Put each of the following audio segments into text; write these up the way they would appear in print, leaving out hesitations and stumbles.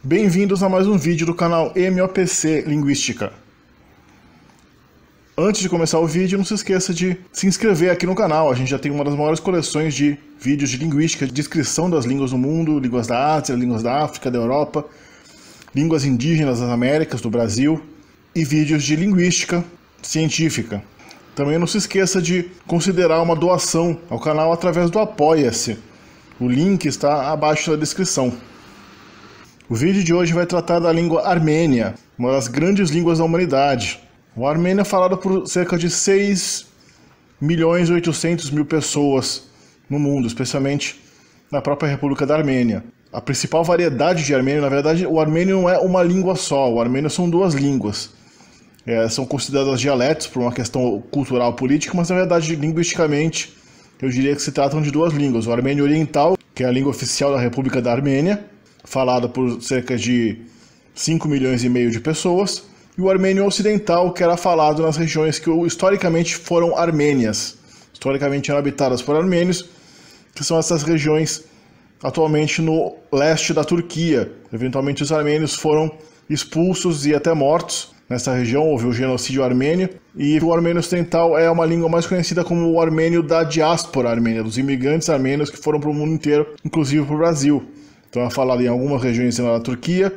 Bem-vindos a mais um vídeo do canal MOPC Linguística. Antes de começar o vídeo, não se esqueça de se inscrever aqui no canal. A gente já tem uma das maiores coleções de vídeos de linguística, de descrição das línguas do mundo, línguas da Ásia, línguas da África, da Europa, línguas indígenas das Américas, do Brasil, e vídeos de linguística científica. Também não se esqueça de considerar uma doação ao canal através do Apoia-se. O link está abaixo da descrição. O vídeo de hoje vai tratar da língua armênia, uma das grandes línguas da humanidade. O armênio é falado por cerca de 6.800.000 pessoas no mundo, especialmente na própria República da Armênia. A principal variedade de armênio, na verdade, o armênio não é uma língua só, o armênio são duas línguas. São consideradas dialetos por uma questão cultural política, mas na verdade, linguisticamente, eu diria que se tratam de duas línguas. O armênio oriental, que é a língua oficial da República da Armênia, falada por cerca de 5,5 milhões de pessoas, e o armênio ocidental, que era falado nas regiões que historicamente foram armênias, historicamente eram habitadas por armênios, que são essas regiões atualmente no leste da Turquia. Eventualmente os armênios foram expulsos e até mortos nessa região, houve o genocídio armênio, e o armênio ocidental é uma língua mais conhecida como o armênio da diáspora armênia, dos imigrantes armênios que foram para o mundo inteiro, inclusive para o Brasil. Então é falado em algumas regiões da Turquia,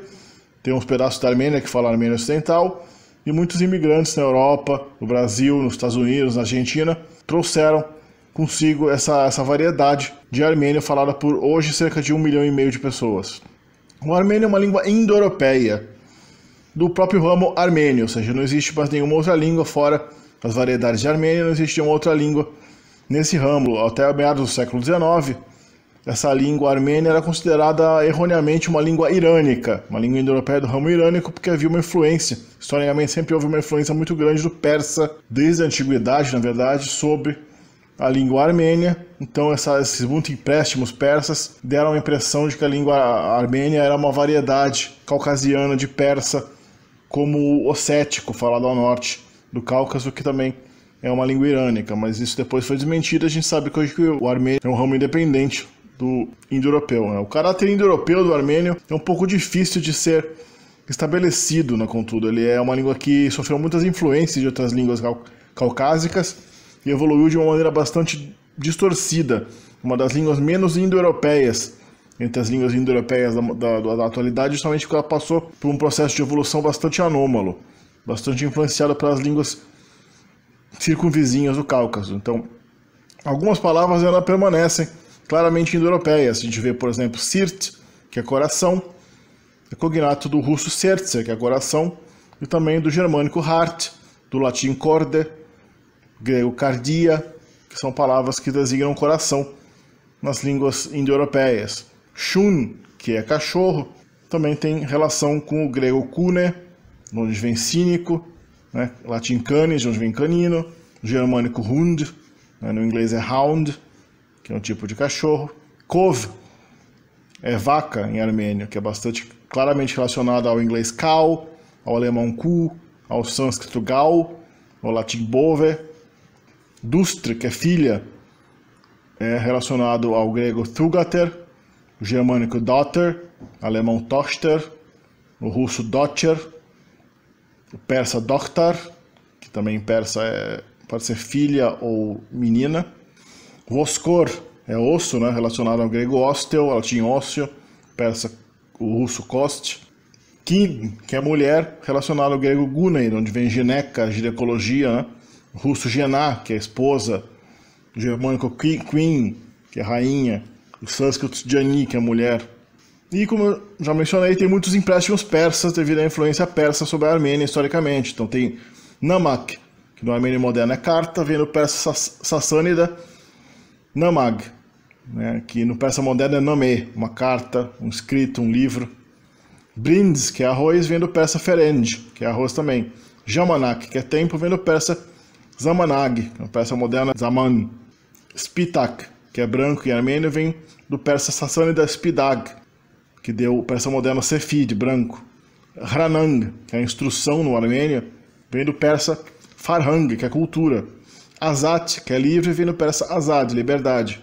tem uns pedaços da Armênia que falam armênio ocidental, e muitos imigrantes na Europa, no Brasil, nos Estados Unidos, na Argentina, trouxeram consigo essa variedade de armênio falada por hoje cerca de 1,5 milhão de pessoas. O armênio é uma língua indo-europeia, do próprio ramo armênio, ou seja, não existe mais nenhuma outra língua fora as variedades de armênio, não existe uma outra língua nesse ramo. Até meados do século XIX, essa língua armênia era considerada erroneamente uma língua irânica, uma língua indo-europeia do ramo irânico, porque havia uma influência, historicamente sempre houve uma influência muito grande do persa, desde a antiguidade, na verdade, sobre a língua armênia. Então esses muitos empréstimos persas deram a impressão de que a língua armênia era uma variedade caucasiana de persa, como o ossético, falado ao norte do Cáucaso, que também é uma língua irânica, mas isso depois foi desmentido. A gente sabe que hoje o armênio é um ramo independente do indo-europeu. O caráter indo-europeu do armênio é um pouco difícil de ser estabelecido, contudo. Ele é uma língua que sofreu muitas influências de outras línguas caucásicas e evoluiu de uma maneira bastante distorcida, uma das línguas menos indo-europeias entre as línguas indo-europeias da atualidade, justamente porque ela passou por um processo de evolução bastante anômalo, bastante influenciado pelas línguas circunvizinhas do Cáucaso. Então, algumas palavras ainda permanecem claramente indo-europeias. A gente vê, por exemplo, sirt, que é coração, é cognato do russo serce, que é coração, e também do germânico hart, do latim corde, grego cardia, que são palavras que designam coração nas línguas indo-europeias. Shun, que é cachorro, também tem relação com o grego kune, de onde vem cínico, latim canis, de onde vem canino, o germânico hund, no inglês é hound, que é um tipo de cachorro. Kov é vaca em armênio, que é bastante claramente relacionado ao inglês cow, ao alemão ku, ao sânscrito gal, ao latim bove. Dustre, que é filha, é relacionado ao grego thugater, o germânico dotter, alemão tochter, o russo dotcher, o persa dokhtar, que também em persa pode ser filha ou menina. Voskor é osso, relacionado ao grego osteo, ao latim ósseo, persa, o russo kost. Kin, que é mulher, relacionado ao grego gunei, onde vem gineca, ginecologia, o russo gená, que é esposa, o germânico queen, que é rainha, o sânscrito jani, que é mulher. E como eu já mencionei, tem muitos empréstimos persas devido à influência persa sobre a Armênia historicamente. Então tem namak, que no armênio moderno é carta, vem do persa sassânida namag, que no persa moderno é name, uma carta, um escrito, um livro. Brindes, que é arroz, vem do persa ferenj, que é arroz também. Jamanak, que é tempo, vem do persa zamanag, que no persa moderno é zaman. Spitak, que é branco em armênio, vem do persa sassânida spidag, que deu o persa moderno sefid, branco. Hranang, que é a instrução no armênio, vem do persa farhang, que é cultura. Azat, que é livre, vem do persa azad, liberdade.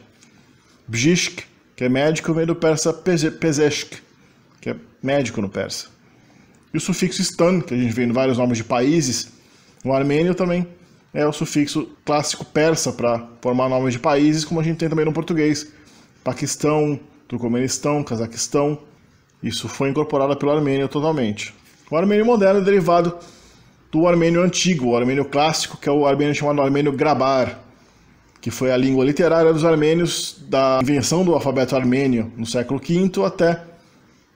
Bjishk, que é médico, vem do persa pezeshk, que é médico no persa. E o sufixo stan, que a gente vê em vários nomes de países, no armênio também é o sufixo clássico persa para formar nomes de países, como a gente tem também no português. Paquistão, Turcomenistão, Cazaquistão. Isso foi incorporado pelo armênio totalmente. O armênio moderno é derivado do armênio antigo, o armênio clássico, que é o armênio chamado armênio grabar, que foi a língua literária dos armênios da invenção do alfabeto armênio no século V até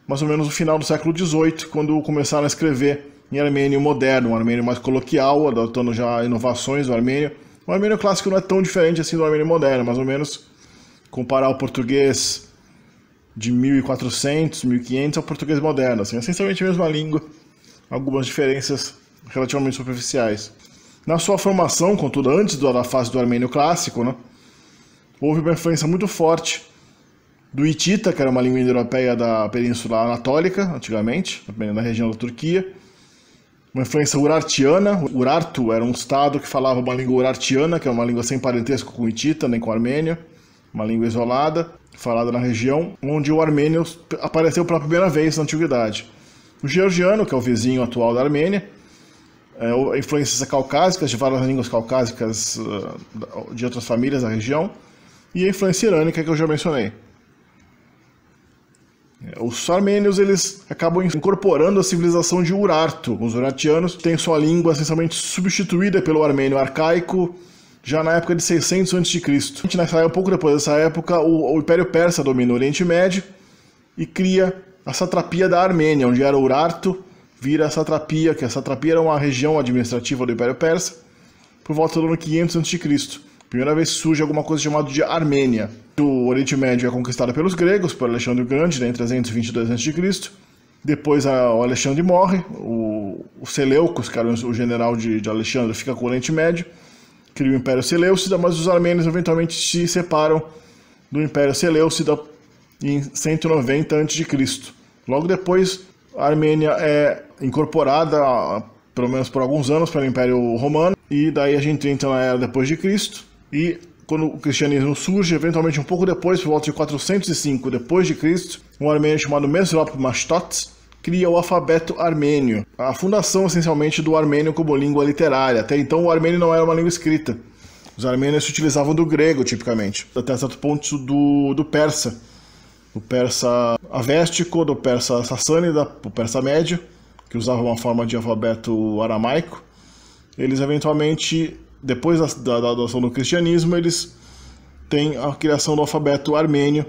mais ou menos o final do século XVIII, quando começaram a escrever em armênio moderno, um armênio mais coloquial, adotando já inovações do armênio. O armênio clássico não é tão diferente assim do armênio moderno, mais ou menos comparar o português de 1400, 1500 ao português moderno, assim, essencialmente a mesma língua, algumas diferenças relativamente superficiais. Na sua formação, contudo, antes da fase do armênio clássico, né, houve uma influência muito forte do hitita, que era uma língua indo-europeia da Península Anatólica, antigamente, na região da Turquia. Uma influência urartiana. Urartu era um estado que falava uma língua urartiana, que é uma língua sem parentesco com o hitita, nem com o armênio, uma língua isolada, falada na região, onde o armênio apareceu pela primeira vez na antiguidade. O georgiano, que é o vizinho atual da Armênia, influências caucásicas, de várias línguas caucásicas de outras famílias da região, e a influência irânica, que eu já mencionei. Os armênios, eles acabam incorporando a civilização de Urartu. Os urartianos têm sua língua essencialmente substituída pelo armênio arcaico já na época de 600 a.C. Um pouco depois dessa época, o Império Persa domina o Oriente Médio e cria a satrapia da Armênia, onde era Urartu, vira a satrapia, que a satrapia era uma região administrativa do Império Persa, por volta do ano 500 a.C. Primeira vez surge alguma coisa chamada de Armênia. O Oriente Médio é conquistado pelos gregos, por Alexandre o Grande, em 322 a.C. Depois o Alexandre morre, o Seleucus, que era o general de Alexandre, fica com o Oriente Médio, cria o Império Seleucida, mas os armênios eventualmente se separam do Império Seleucida em 190 a.C. Logo depois, a Armênia é incorporada, pelo menos por alguns anos, pelo Império Romano, e daí a gente entra na Era depois de Cristo, e quando o cristianismo surge, eventualmente um pouco depois, por volta de 405 depois de Cristo, um armênio chamado Mesrop Mashtots cria o alfabeto armênio, a fundação essencialmente do armênio como língua literária. Até então o armênio não era uma língua escrita. Os armênios se utilizavam do grego, tipicamente, até certo ponto do persa avéstico, do persa sassânida, do persa médio, que usava uma forma de alfabeto aramaico. Eles eventualmente, depois da adoção do cristianismo, eles têm a criação do alfabeto armênio,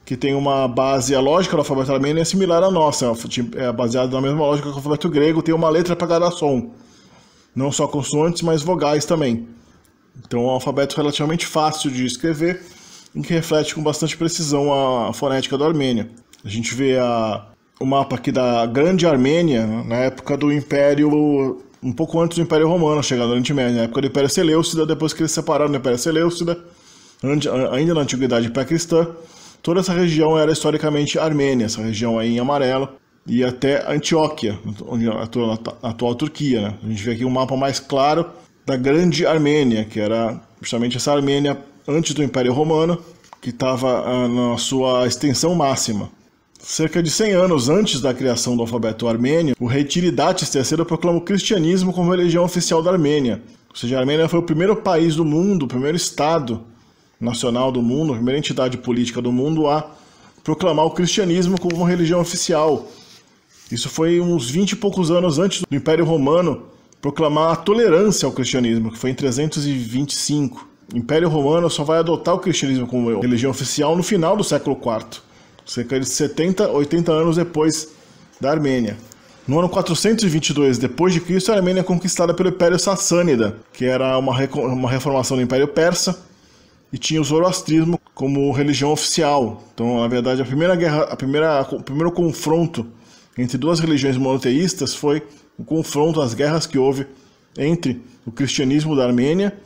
que tem uma base, a lógica do alfabeto armênio é similar à nossa, é baseada na mesma lógica que o alfabeto grego, tem uma letra para cada som, não só consoantes, mas vogais também. Então é um alfabeto relativamente fácil de escrever, e que reflete com bastante precisão a fonética do armênio. A gente vê o mapa aqui da Grande Armênia, na época do Império, um pouco antes do Império Romano chegar no Oriente Médio, na época do Império Seleucida, depois que eles se separaram do Império Seleucida, ainda na Antiguidade Pré-Cristã. Toda essa região era historicamente armênia, essa região aí em amarelo, e até Antioquia, onde a atual Turquia, né? A gente vê aqui um mapa mais claro da Grande Armênia, que era justamente essa Armênia antes do Império Romano, que estava na sua extensão máxima. Cerca de 100 anos antes da criação do alfabeto armênio, o rei Tiridates III proclama o cristianismo como religião oficial da Armênia. Ou seja, a Armênia foi o primeiro país do mundo, o primeiro estado nacional do mundo, a primeira entidade política do mundo a proclamar o cristianismo como uma religião oficial. Isso foi uns 20 e poucos anos antes do Império Romano proclamar a tolerância ao cristianismo, que foi em 325. O Império Romano só vai adotar o cristianismo como religião oficial no final do século IV, cerca de 70, 80 anos depois da Armênia. No ano 422 d.C., a Armênia é conquistada pelo Império Sassânida, que era uma reformação do Império Persa, e tinha o zoroastrismo como religião oficial. Então, na verdade, o primeiro confronto entre duas religiões monoteístas foi o confronto, as guerras que houve entre o cristianismo da Armênia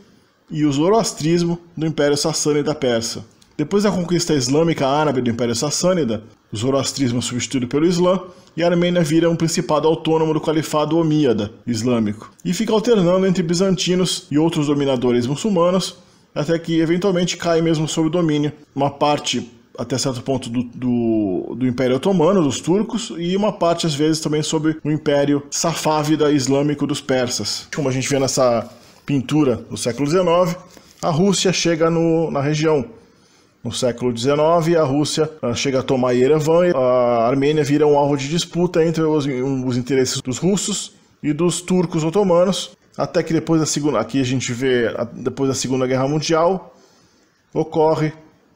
e o zoroastrismo do Império Sassânida Persa. Depois da conquista islâmica árabe do Império Sassânida, o zoroastrismo é substituído pelo Islã e a Armênia vira um principado autônomo do califado omíada islâmico e fica alternando entre bizantinos e outros dominadores muçulmanos, até que eventualmente cai mesmo sob o domínio uma parte até certo ponto do Império Otomano, dos turcos, e uma parte às vezes também sobre o Império Safávida Islâmico dos persas. Como a gente vê nessa pintura do século XIX, a Rússia chega na região. No século XIX, a Rússia chega a tomar Yerevan e a Armênia vira um alvo de disputa entre os interesses dos russos e dos turcos otomanos, até que depois da Segunda, aqui a gente vê, depois da Segunda Guerra Mundial, ocorre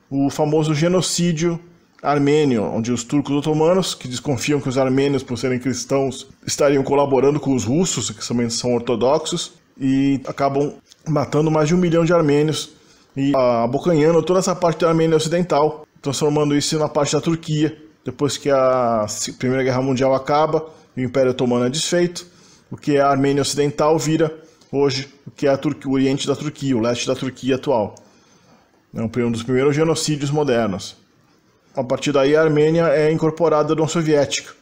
o famoso genocídio armênio, onde os turcos otomanos, que desconfiam que os armênios, por serem cristãos, estariam colaborando com os russos, que também são ortodoxos, e acabam matando mais de 1 milhão de armênios e abocanhando toda essa parte da Armênia Ocidental, transformando isso na parte da Turquia. Depois que a Primeira Guerra Mundial acaba e o Império Otomano é desfeito, o que é a Armênia Ocidental vira hoje o que é o Oriente da Turquia, o leste da Turquia atual. É um dos primeiros genocídios modernos. A partir daí a Armênia é incorporada à União Soviética.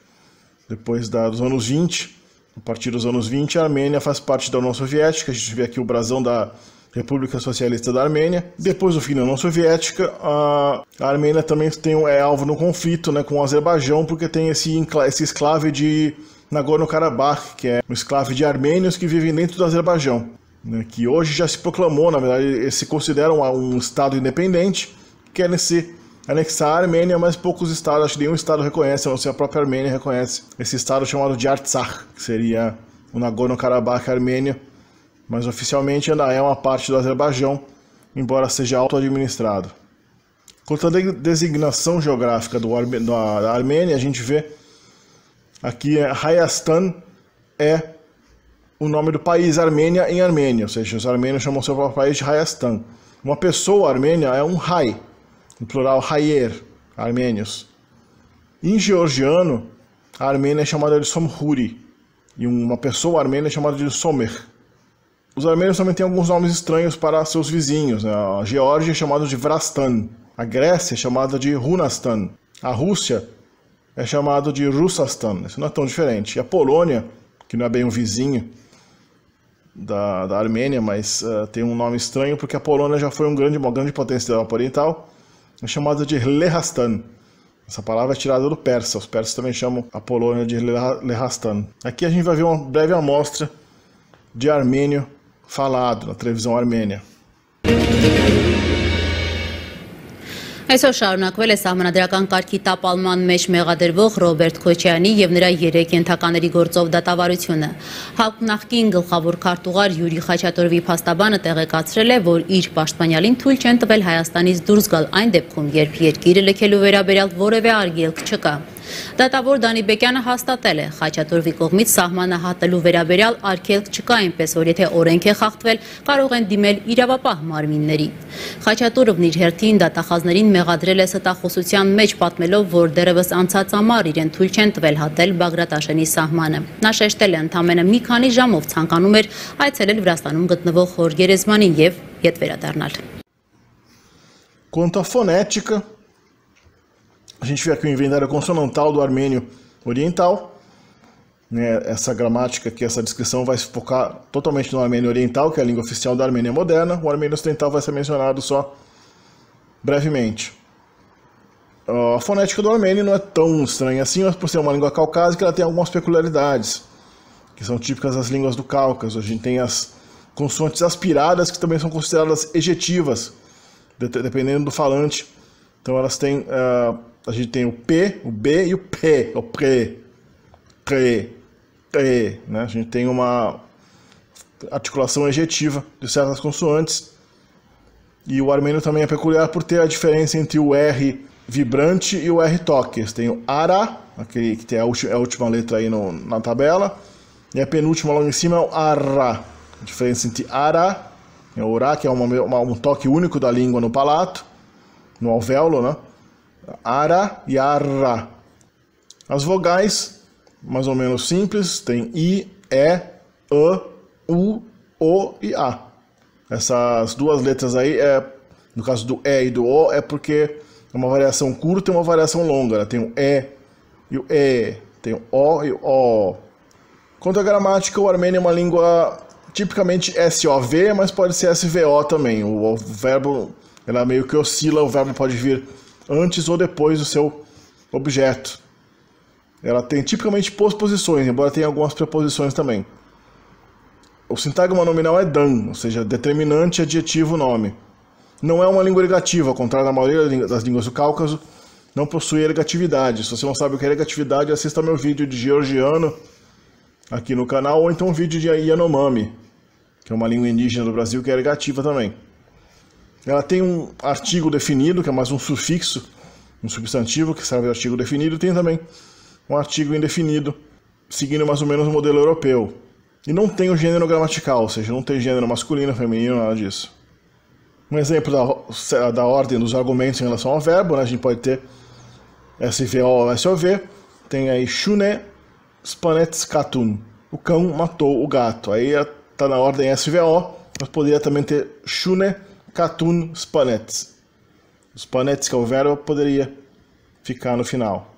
Depois dos anos 20, a partir dos anos 20, a Armênia faz parte da União Soviética. A gente vê aqui o brasão da República Socialista da Armênia. Depois do fim da União Soviética, a Armênia também é alvo no conflito, né, com o Azerbaijão, porque tem esse enclave de Nagorno-Karabakh, que é um enclave de armênios que vivem dentro do Azerbaijão, né, que hoje já se proclamou, na verdade, eles se consideram um estado independente, querem se anexar a Armênia, mas poucos estados, acho que nenhum estado reconhece, a não ser a própria Armênia reconhece esse estado chamado de Artsakh, que seria o Nagorno-Karabakh armênio, mas oficialmente ainda é uma parte do Azerbaijão, embora seja auto-administrado. Quanto à designação geográfica da Armênia, a gente vê aqui Hayastan é o nome do país Armênia em armênio, ou seja, os armênios chamam seu próprio país de Hayastan. Uma pessoa armênia é um Hay, no plural Hayer, armênios. Em georgiano, a Armênia é chamada de Somhuri, e uma pessoa armênia é chamada de Somer. Os armênios também têm alguns nomes estranhos para seus vizinhos, né? A Geórgia é chamada de Vrastan, a Grécia é chamada de Runastan, a Rússia é chamada de Russastan, isso não é tão diferente. E a Polônia, que não é bem um vizinho da Armênia, mas tem um nome estranho porque a Polônia já foi uma grande potência da Europa Oriental, é chamada de Lehastan. Essa palavra é tirada do persa, os persas também chamam a Polônia de Lehastan. Aqui a gente vai ver uma breve amostra de armênio falado na televisão armênia. Այսօր շարունակվել է սահմանադրական կարգի տապալման մեջ մեղադրվող Ռոբերտ Քոչյանի և նրա 3 ենթակաների գործով դատավարությունը։ ՀԱԿ նախկին գլխավոր քարտուղար Յուրի Խաչատուրովի փաստաբանը տեղեկացրել է, որ իր պաշտպանյալին թույլ չեն տվել Հայաստանից դուրս գալ այն դեպքում, երբ երկիրը լքելու վերաբերյալ որևէ արգելք չկա։ Դատավոր Դանի Բեկյանը հաստատել է, Խաչատուրովի կողմից սահմանը հատելու վերաբերյալ արգելք չկա, այնպես որ եթե օրենք է խախտվել, կարող են դիմել իրավապահ մարմինների։ Խաչատուրովն իր հերթին դատախազներին մեղադրել է ստախոսության մեջ, պատմելով, որ դեռևս անցած ամառ իրեն թույլ չեն տվել հատել Բագրատաշենի սահմանը։ Նա շեշտել է, ընդամենը մի քանի ժամով ցանկանում էր այցելել Վրաստանում գտնվող Խոր գերեզմանին եւ ետ վերադառնալ։ Quanto à fonética, a gente vê aqui o inventário consonantal do armênio oriental, né? Essa gramática aqui, essa descrição vai se focar totalmente no armênio oriental, que é a língua oficial da Armênia moderna. O armênio ocidental vai ser mencionado só brevemente. A fonética do armênio não é tão estranha assim, mas por ser uma língua caucásica, ela tem algumas peculiaridades, que são típicas das línguas do Cáucaso. A gente tem as consoantes aspiradas, que também são consideradas ejetivas, dependendo do falante. Então elas têm... a gente tem o P, o B e o P, o pre, né? A gente tem uma articulação ejetiva de certas consoantes. E o armênio também é peculiar por ter a diferença entre o R vibrante e o R toque. Eles têm o ARA, aquele que tem a última letra aí na tabela, e a penúltima logo em cima é o ARA. A diferença entre ARA e o RA, que é um toque único da língua no palato, no alvéolo, né? Ara e Arra. As vogais, mais ou menos simples, tem I, E, U, O e A. Essas duas letras aí, no caso do E e do O, é porque é uma variação curta e uma variação longa. Tem o E e o E, tem o O e o O. Quanto à gramática, o armênio é uma língua tipicamente SOV, mas pode ser SVO também. O verbo, ela meio que oscila, o verbo pode vir antes ou depois do seu objeto. Ela tem tipicamente posposições, embora tenha algumas preposições também. O sintagma nominal é dan, ou seja, determinante, adjetivo, nome. Não é uma língua ergativa, ao contrário da maioria das línguas do Cáucaso, não possui ergatividade. Se você não sabe o que é ergatividade, assista meu vídeo de georgiano aqui no canal, ou então um vídeo de Yanomami, que é uma língua indígena do Brasil que é ergativa também. Ela tem um artigo definido, que é mais um sufixo, um substantivo que serve de artigo definido, tem também um artigo indefinido, seguindo mais ou menos o modelo europeu. E não tem o gênero gramatical, ou seja, não tem gênero masculino, feminino, nada disso. Um exemplo da ordem dos argumentos em relação ao verbo, né? A gente pode ter SVO ou SOV, tem aí Shune Spanets Katun, o cão matou o gato. Aí está na ordem SVO, mas poderia também ter Shune Katun Spanets. Spanets, que é o verbo, poderia ficar no final.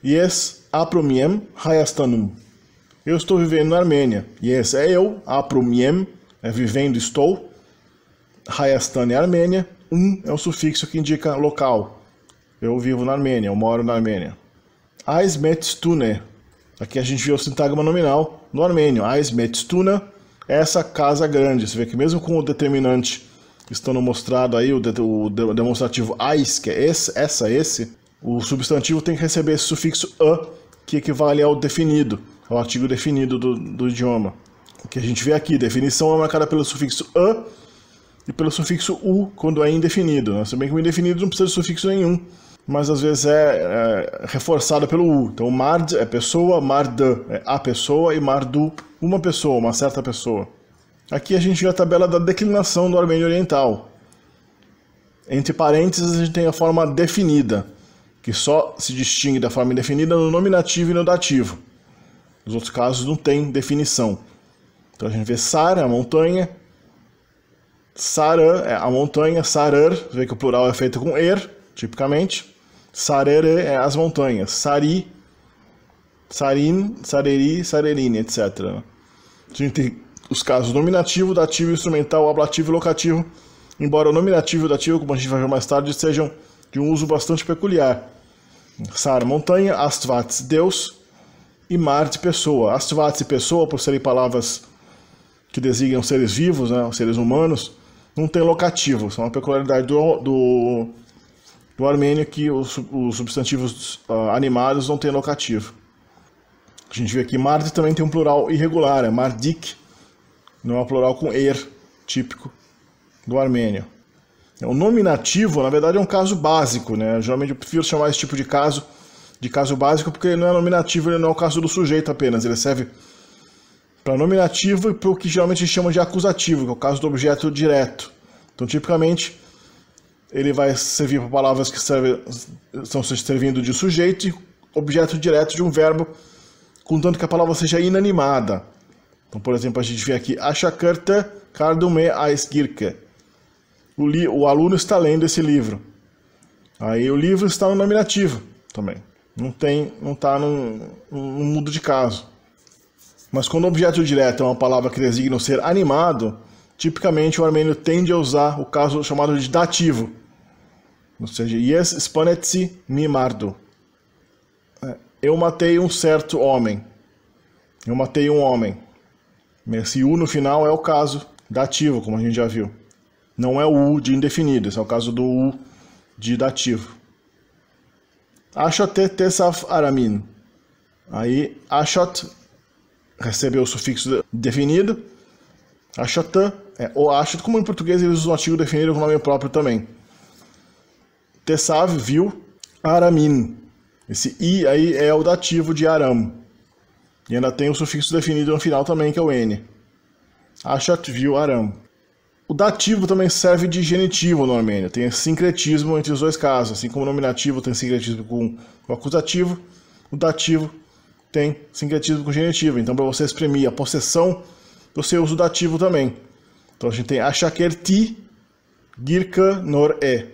Yes, aprumiem hayastanum. Eu estou vivendo na Armênia. Yes é eu, aprumiem é vivendo, estou. Hayastan é Armênia, é um sufixo que indica local. Eu vivo na Armênia, eu moro na Armênia. Aismetstune. Aqui a gente vê o sintagma nominal no armênio. Aismetstune é essa casa grande. Você vê que mesmo com o determinante estando mostrado aí, o demonstrativo ais, que é esse, o substantivo tem que receber esse sufixo a, que equivale ao definido, ao artigo definido do idioma. O que a gente vê aqui, definição é marcada pelo sufixo a e pelo sufixo u quando é indefinido, né? Se bem que o indefinido não precisa de sufixo nenhum, mas às vezes é reforçado pelo u. Então mard é pessoa, mard é a pessoa e mardu uma pessoa, uma certa pessoa. Aqui a gente vê a tabela da declinação do armênio oriental. Entre parênteses a gente tem a forma definida, que só se distingue da forma indefinida no nominativo e no dativo. Nos outros casos não tem definição. Então a gente vê Sar, a montanha, Sarã é a montanha, Sarar, você vê que o plural é feito com tipicamente. Sarere é as montanhas, Sari, Sarin, Sareri, Sarerine, etc. A gente tem os casos nominativo, dativo, instrumental, ablativo e locativo, embora o nominativo e o dativo, como a gente vai ver mais tarde, sejam de um uso bastante peculiar. Sar, montanha, Astvats, Deus, e Mart, pessoa. Astvats e pessoa, por serem palavras que designam seres vivos, né, seres humanos, não tem locativo. Isso é uma peculiaridade do armênio, que os substantivos animados não têm locativo. A gente vê aqui, Mard também tem um plural irregular, é Mardik, não é um plural com típico do armênio. O nominativo, na verdade, é um caso básico, né? Geralmente eu prefiro chamar esse tipo de caso básico, porque ele não é nominativo, ele não é o caso do sujeito apenas, ele serve para nominativo e para o que geralmente a gente chama de acusativo, que é o caso do objeto direto. Então, tipicamente, ele vai servir para palavras que estão servindo de sujeito e objeto direto de um verbo, contanto que a palavra seja inanimada. Então, por exemplo, a gente vê aqui, Ashakarta kardume aisgirke. O aluno está lendo esse livro. Aí o livro está no nominativo também. Não está no mudo de caso. Mas quando o objeto direto é uma palavra que designa o ser animado, tipicamente o armênio tende a usar o caso chamado de dativo. Ou seja, yes spanetsi mi mardu. Eu matei um certo homem. Eu matei um homem. Esse u no final é o caso dativo, como a gente já viu. Não é o u de indefinido, esse é o caso do u de dativo. Ashot tesaf aramin. Aí, ashot recebeu o sufixo definido. Ashot é o ashot, como em português eles usam o artigo definido com nome próprio também. Tesav viu aramin. Esse i aí é o dativo de aram. E ainda tem o sufixo definido no final também, que é o n. Ashot viu aram. O dativo também serve de genitivo no armênio. Tem sincretismo entre os dois casos. Assim como o nominativo tem sincretismo com o acusativo, o dativo tem sincretismo com o genitivo. Então, para você exprimir a possessão, você usa o dativo também. Então, a gente tem Ashakerti Girka Nor E.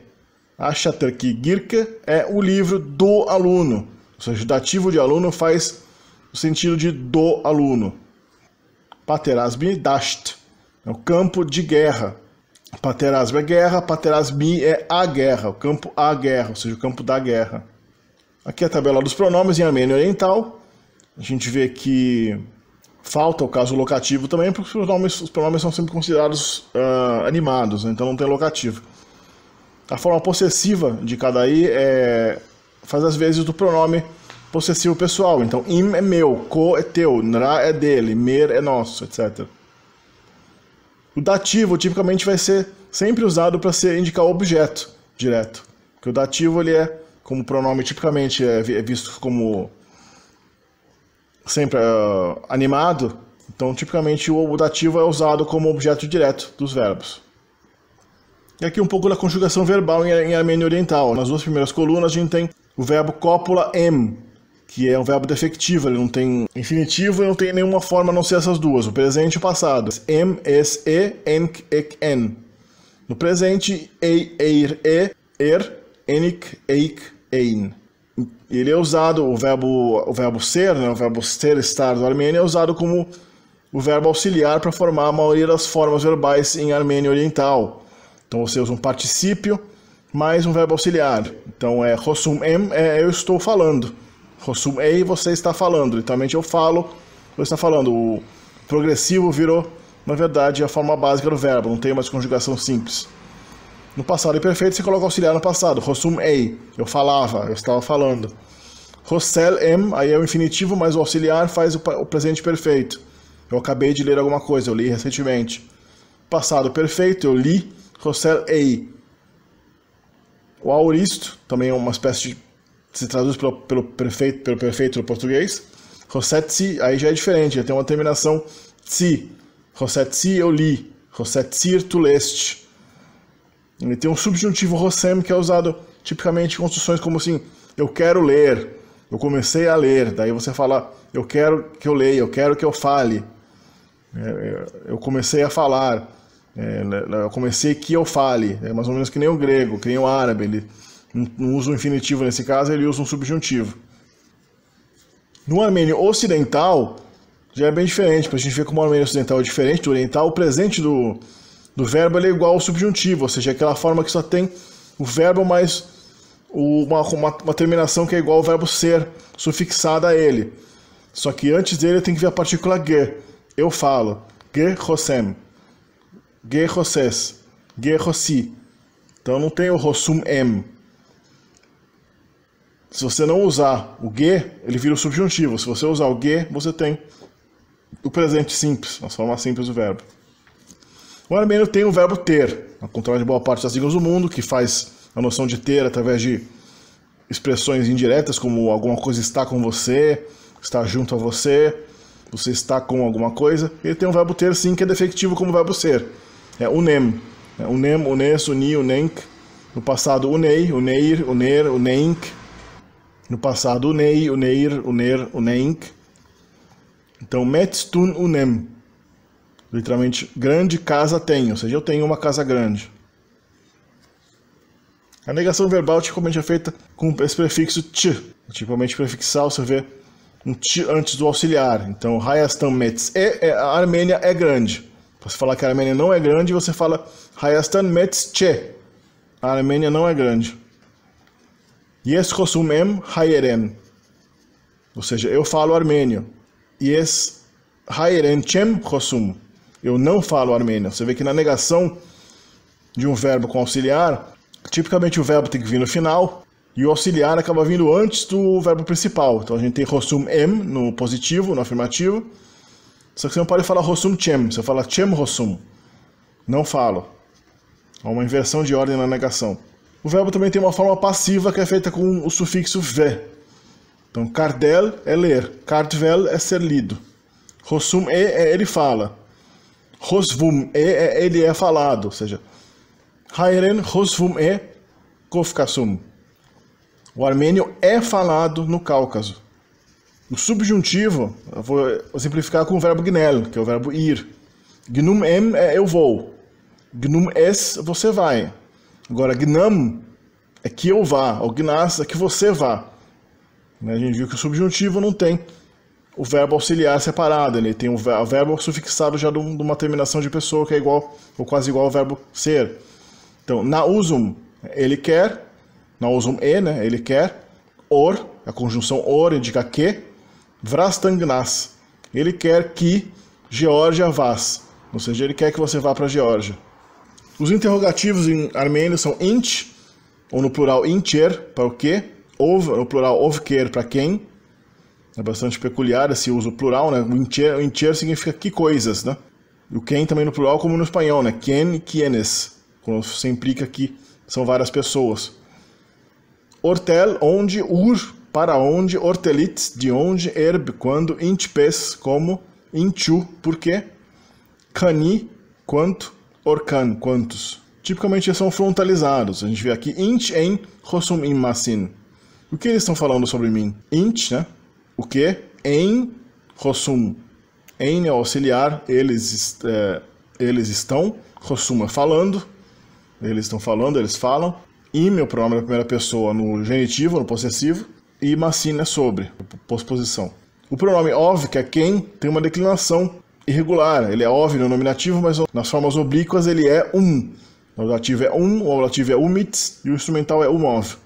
Ashakerti Girka é o livro do aluno. Ou seja, o dativo de aluno faz o sentido de do aluno. Paterasbi Dasht. É o campo de guerra. Pateras é guerra, pateras mi é a guerra, o campo a guerra, ou seja, o campo da guerra. Aqui é a tabela dos pronomes em Armênio Oriental. A gente vê que falta o caso locativo também, porque os pronomes são sempre considerados animados, né? Então não tem locativo. A forma possessiva de cada i faz as vezes do pronome possessivo pessoal. Então, im é meu, ko é teu, nra é dele, mer é nosso, etc. O dativo tipicamente vai ser sempre usado para indicar o objeto direto. Porque o dativo ele como pronome tipicamente é visto como sempre animado, então tipicamente o dativo é usado como objeto direto dos verbos. E aqui um pouco da conjugação verbal em Armênio Oriental. Nas duas primeiras colunas a gente tem o verbo cópula em, que é um verbo defectivo, ele não tem infinitivo e não tem nenhuma forma a não ser essas duas, o presente e o passado. Em, es, e, enk, ek, en. No presente, ei, eir, enik, eik, ein. Ele é usado, o verbo ser, né, o verbo ser, estar do armênio é usado como o verbo auxiliar para formar a maioria das formas verbais em Armênio Oriental. Então você usa um particípio mais um verbo auxiliar. Então Rossum em eu estou falando. Rossum ei, você está falando. Literalmente eu falo, você está falando. O progressivo virou, na verdade, a forma básica do verbo, não tem mais conjugação simples. No passado imperfeito você coloca auxiliar no passado. Rossum ei, eu falava, eu estava falando. Rossel em, aí é o infinitivo, mas o auxiliar faz o presente perfeito. Eu acabei de ler alguma coisa, eu li recentemente. Passado perfeito, eu li. Rossel ei. O auristo, também é uma espécie de... se traduz pelo perfeito no português. Rossetsi, aí já é diferente, já tem uma terminação tsi. Rossetsi, eu li. Rossetsir, tu leste. Ele tem um subjuntivo rossem, que é usado tipicamente em construções como assim, eu quero ler, eu comecei a ler. Daí você fala, eu quero que eu leia, eu quero que eu fale. Eu comecei a falar. Eu comecei que eu fale. É mais ou menos que nem o grego, que nem o árabe. Ele não usa um infinitivo nesse caso, ele usa um subjuntivo. No armênio ocidental, já é bem diferente. Para a gente ver como o armênio ocidental é diferente do oriental, o presente do verbo é igual ao subjuntivo, ou seja, aquela forma que só tem o verbo mais uma terminação que é igual ao verbo ser, sufixada a ele. Só que antes dele tem que vir a partícula ge. Eu falo. Ge rossem. Ge rosses. Ge rossi. Então não tem o rossum em. Se você não usar o ge, ele vira o subjuntivo. Se você usar o ge, você tem o presente simples, a forma simples do verbo. O armênio tem o verbo ter, ao contrário de boa parte das línguas do mundo, que faz a noção de ter através de expressões indiretas, como alguma coisa está com você, está junto a você, você está com alguma coisa. Ele tem o verbo ter, sim, que é defectivo como o verbo ser. É unem. Unem, unes, uni, unenk. No passado, unei, uneir, uner, unenk. No passado, unei, uneir, uner, unenk. Então, metstun unem. Literalmente, grande casa tenho, ou seja, eu tenho uma casa grande. A negação verbal tipicamente é feita com esse prefixo t. Tipicamente prefixal, você vê um t antes do auxiliar. Então, Hayastan Metz a Armênia é grande. Para você falar que a Armênia não é grande, você fala Hayastan Metz che. A Armênia não é grande. Yes Rossum em Hayeren. Ou seja, eu falo armênio. Yes Hayeren chem Rossum. Eu não falo armênio. Você vê que na negação de um verbo com auxiliar, tipicamente o verbo tem que vir no final e o auxiliar acaba vindo antes do verbo principal. Então a gente tem Rossum em no positivo, no afirmativo. Só que você não pode falar Rossum chem. Você fala chem Rossum. Não falo. Há uma inversão de ordem na negação. O verbo também tem uma forma passiva que é feita com o sufixo ve. Então kardel é ler. Kardvel é ser lido. Rossum ele fala. Rosvum ele é falado, ou seja, Hayren Rosvum Kofkasum. O armênio é falado no Cáucaso. O subjuntivo, eu vou simplificar com o verbo gnel, que é o verbo ir. Gnum em é eu vou. Gnum es, você vai. Agora, gnam é que eu vá, ou gnas é que você vá. A gente viu que o subjuntivo não tem o verbo auxiliar separado, ele tem o verbo sufixado já de uma terminação de pessoa que é igual ou quase igual ao verbo ser. Então, nausum, ele quer, nausum né, ele quer, or, a conjunção or indica que, vrastangnas, ele quer que Geórgia vás, ou seja, ele quer que você vá para a Geórgia. Os interrogativos em armênio são int, ou no plural incher, para o quê, ov, no plural ovker, para quem. É bastante peculiar esse uso plural, né? O incher significa que coisas, né? E o quem também no plural, como no espanhol, né? Quien e quienes, quando você implica que são várias pessoas. Ortel, onde, para onde, ortelitz, de onde, herb, quando, intpes, como, inchu, por quê, cani, quanto, orkan, quantos. Tipicamente eles são frontalizados. A gente vê aqui int em rossum im masin. O que eles estão falando sobre mim? Int, né? O que? Em rossum. Em é auxiliar, eles estão. Rossum é falando. Eles estão falando, eles falam. Im é o pronome da primeira pessoa no genitivo, no possessivo. E masin é sobre, posposição. O pronome ov, que é quem, tem uma declinação irregular. Ele é ov no nominativo, mas nas formas oblíquas ele é O dativo é o ablativo é umits e o instrumental é umov.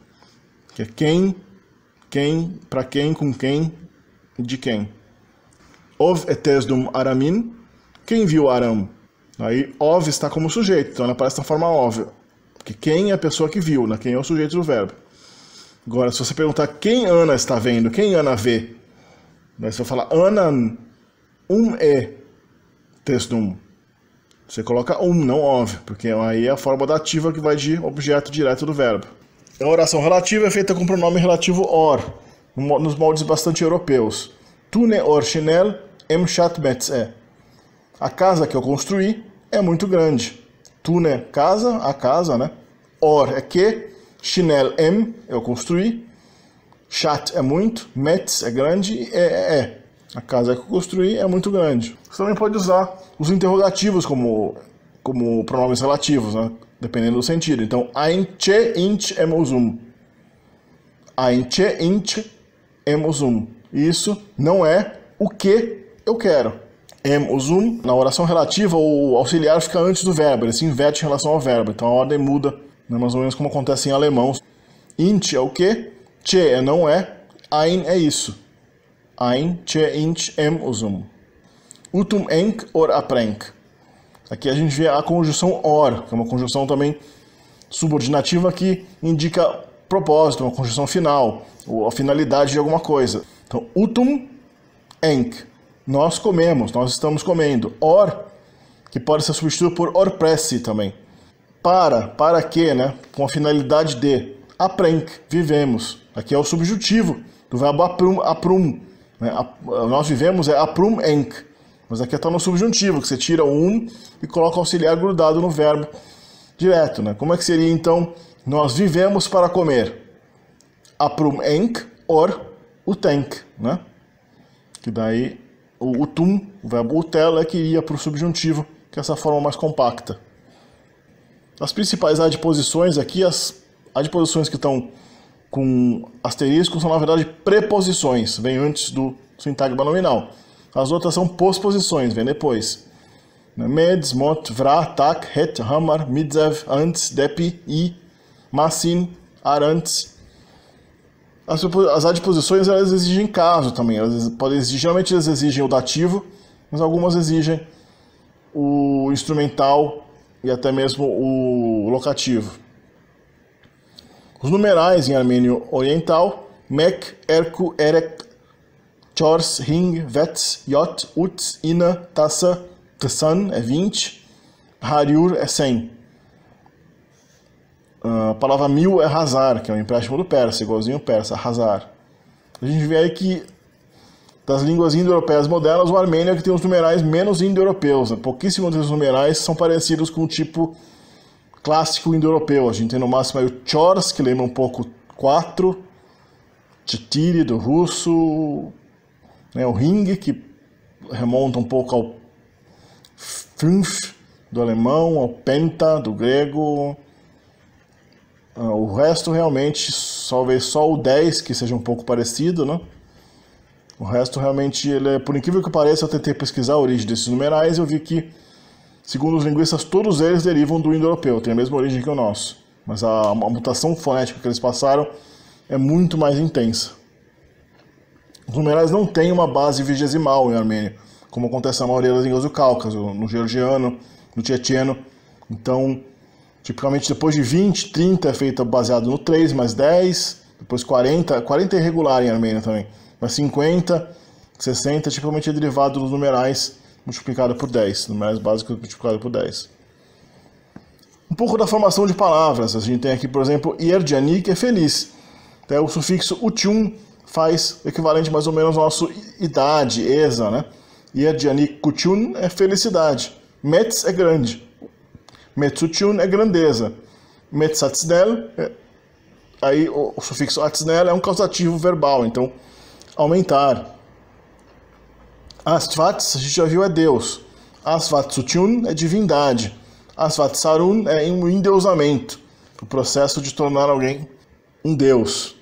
Que é quem, para quem, com quem, de quem. Ov etesdum aramin, quem viu Aram? Aí ov está como sujeito, então ela aparece na forma ov. Porque quem é a pessoa que viu, né? Quem é o sujeito do verbo. Agora, se você perguntar quem Ana está vendo, quem Ana vê, daí você vai falar Anan, tesdum. Você coloca não ov, porque aí é a forma dativa que vai de objeto direto do verbo. A oração relativa é feita com o pronome relativo or, nos moldes bastante europeus. Tune or shinel em chat metze. A casa que eu construí é muito grande. Tune, casa, a casa, né? Or é que, shinel eu construí, chat é muito, metz é grande e é. A casa que eu construí é muito grande. Você também pode usar os interrogativos como pronomes relativos, né? Dependendo do sentido. Então, ein che inch emosum. Ein che inch emosum. Isso não é o que eu quero. Emosum, na oração relativa, o auxiliar fica antes do verbo. Ele se inverte em relação ao verbo. Então a ordem muda, né? Mais ou menos como acontece em alemão. Inch é o que? Che é não é. Ein é isso. Ein, che, inch, usum. Utum enk or aprenk. Aqui a gente vê a conjunção or, que é uma conjunção também subordinativa que indica propósito, uma conjunção final, ou a finalidade de alguma coisa. Então, utum enk. Nós comemos, nós estamos comendo. Or, que pode ser substituído por orpresse também. Para que, né? Com a finalidade de. Aprenk, vivemos. Aqui é o subjuntivo do verbo aprum. Nós vivemos é aprum enk, mas aqui está no subjuntivo, que você tira o e coloca o auxiliar grudado no verbo direto, né? Como é que seria então, nós vivemos para comer? Aprum enk or utenk, né? Que daí o utum, o verbo utel, é que iria para o subjuntivo, que é essa forma mais compacta. As principais adposições aqui, as adposições que estão com asterisco são, na verdade, preposições, vem antes do sintagma nominal. As outras são posposições, vem depois. Med, mot, vra, tak, het, hamar, midzev, antes, depi, i, masin, arantes. As adposições, elas exigem caso também. Elas podem exigir, geralmente elas exigem o dativo, mas algumas exigem o instrumental e até mesmo o locativo. Os numerais em armênio oriental, mek, erku, erek, chors, ring, vets, yot, uts, ina, tassa, tsan é 20, hariur é 100. A palavra 1000 é hazar, que é um empréstimo do persa, igualzinho o persa, hazar. A gente vê aí que das línguas indo-europeias modernas, o armênio é que tem os numerais menos indo-europeus. Né? Pouquíssimos desses numerais são parecidos com o tipo clássico indo-europeu. A gente tem no máximo aí o chors, que lembra um pouco 4, четыре do russo, né? O ring, que remonta um pouco ao fünf do alemão, ao penta do grego. O resto realmente, talvez só o 10 que seja um pouco parecido, né? O resto realmente, por incrível que pareça, eu tentei pesquisar a origem desses numerais e eu vi que, segundo os linguistas, todos eles derivam do indo-europeu, tem a mesma origem que o nosso. Mas a mutação fonética que eles passaram é muito mais intensa. Os numerais não têm uma base vigesimal em armênio, como acontece na maioria das línguas do Cáucaso, no georgiano, no tchetcheno. Então, tipicamente depois de 20, 30 é feita baseado no 3 mais 10, depois 40 é irregular em armênio também, mas 50, 60 tipicamente é derivado dos numerais multiplicado por 10, numerais básicos multiplicado por 10. Um pouco da formação de palavras, a gente tem aqui, por exemplo, Yerjani, que é feliz. Então, o sufixo utiun faz equivalente mais ou menos ao nosso idade, eza, né? Yerjani kutiun é felicidade. Metz é grande. Metzutiun é grandeza. Metzatsnel, aí o sufixo atsnel é um causativo verbal, então aumentar. Astvats, a gente já viu, é Deus. Asvatsutiun é divindade. Asvatsarun é um endeusamento, o processo de tornar alguém um deus.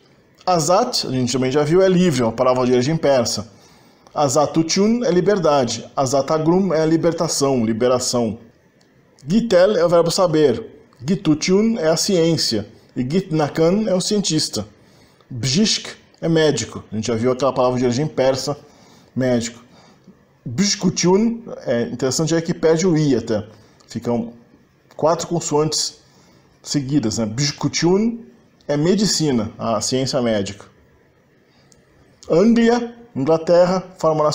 Azat, a gente também já viu, é livre, uma palavra de origem persa. Azatutiun é liberdade. Azatagrum é a libertação, liberação. Gitel é o verbo saber. Gitutiun é a ciência. E Gitnakan é o cientista. Bjishk é médico. A gente já viu aquela palavra de origem persa, médico. Bjishkutiun, interessante, é que perde o i até. Ficam 4 consoantes seguidas, né? Bjishkutiun é medicina, a ciência médica. Anglia, Inglaterra, forma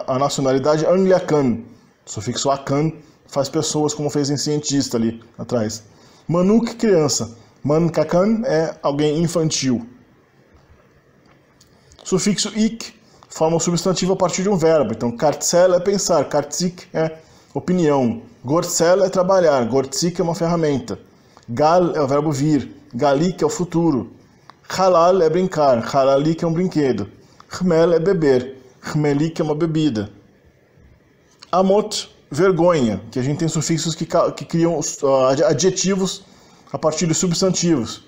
a nacionalidade Angliacan. O sufixo acan faz pessoas, como fez em cientista ali atrás. Manuk, criança. Mankakan é alguém infantil. O sufixo ik forma o substantivo a partir de um verbo. Então, kartsel é pensar, kartsik é opinião. Gortsel é trabalhar, gortsik é uma ferramenta. Gal é o verbo vir, galik é o futuro. Halal é brincar, halalik é um brinquedo. Khmel é beber, khmelik é uma bebida. Amot, vergonha, que a gente tem sufixos que criam adjetivos a partir de substantivos.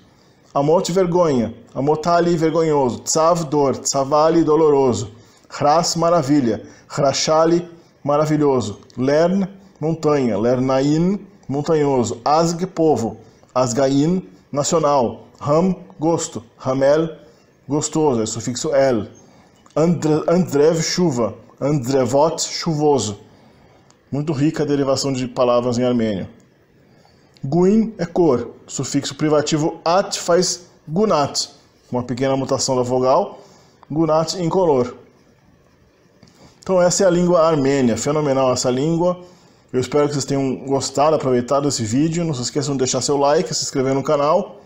Amot, vergonha. Amotali, vergonhoso. Tsav, dor. Tsavali, doloroso. Hras, maravilha. Hrashali, maravilhoso. Lern, montanha. Lernain, montanhoso. Azg, povo. Asgain, nacional. Ham, gosto. Hamel, gostoso, é o sufixo el. Andrev, chuva. Andrevot, chuvoso. Muito rica a derivação de palavras em armênio. Guin é cor. O sufixo privativo at faz gunat. Uma pequena mutação da vogal. Gunat, incolor. Então essa é a língua armênia. Fenomenal essa língua. Eu espero que vocês tenham gostado, aproveitado desse vídeo. Não se esqueçam de deixar seu like, se inscrever no canal.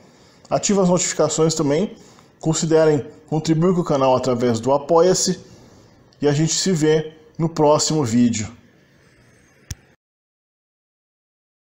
Ative as notificações também. Considerem contribuir com o canal através do Apoia-se. E a gente se vê no próximo vídeo.